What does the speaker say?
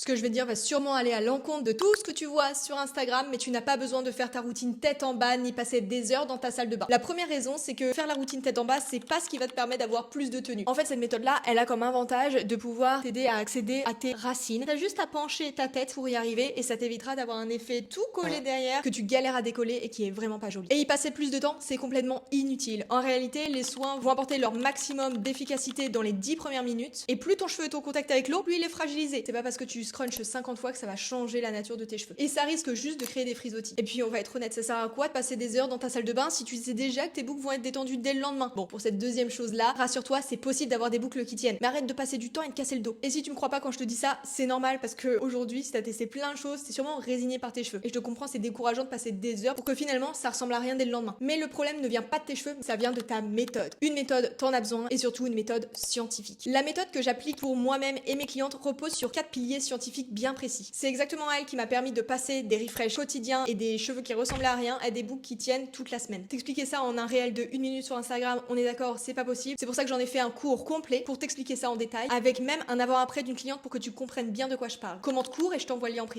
Ce que je vais te dire va sûrement aller à l'encontre de tout ce que tu vois sur Instagram, mais tu n'as pas besoin de faire ta routine tête en bas ni passer des heures dans ta salle de bain. La première raison, c'est que faire la routine tête en bas, c'est pas ce qui va te permettre d'avoir plus de tenue. En fait, cette méthode-là, elle a comme avantage de pouvoir t'aider à accéder à tes racines. T'as juste à pencher ta tête pour y arriver et ça t'évitera d'avoir un effet tout collé derrière que tu galères à décoller et qui est vraiment pas joli. Et y passer plus de temps, c'est complètement inutile. En réalité, les soins vont apporter leur maximum d'efficacité dans les 10 premières minutes et plus ton cheveu est au contact avec l'eau, plus il est fragilisé. C'est pas parce que tu scrunches 50 fois que ça va changer la nature de tes cheveux. Et ça risque juste de créer des frisottis. Et puis on va être honnête, ça sert à quoi de passer des heures dans ta salle de bain si tu sais déjà que tes boucles vont être détendues dès le lendemain? Bon, pour cette deuxième chose là, rassure-toi, c'est possible d'avoir des boucles qui tiennent. Mais arrête de passer du temps et de casser le dos. Et si tu me crois pas quand je te dis ça, c'est normal parce que aujourd'hui, si t'as testé plein de choses, t'es sûrement résigné par tes cheveux. Et je te comprends, c'est décourageant de passer des heures pour que finalement ça ressemble à rien dès le lendemain. Mais le problème ne vient pas de tes cheveux, ça vient de ta méthode. Une méthode, t'en as besoin et surtout une méthode scientifique. La méthode que j'applique pour moi-même et mes clientes repose sur 4 piliers scientifiques bien précis. C'est exactement elle qui m'a permis de passer des refresh quotidiens et des cheveux qui ressemblaient à rien à des boucles qui tiennent toute la semaine. T'expliquer ça en un réel de 1 minute sur Instagram, on est d'accord, c'est pas possible. C'est pour ça que j'en ai fait un cours complet pour t'expliquer ça en détail, avec même un avant-après d'une cliente pour que tu comprennes bien de quoi je parle. Commente cours et je t'envoie le lien en privé.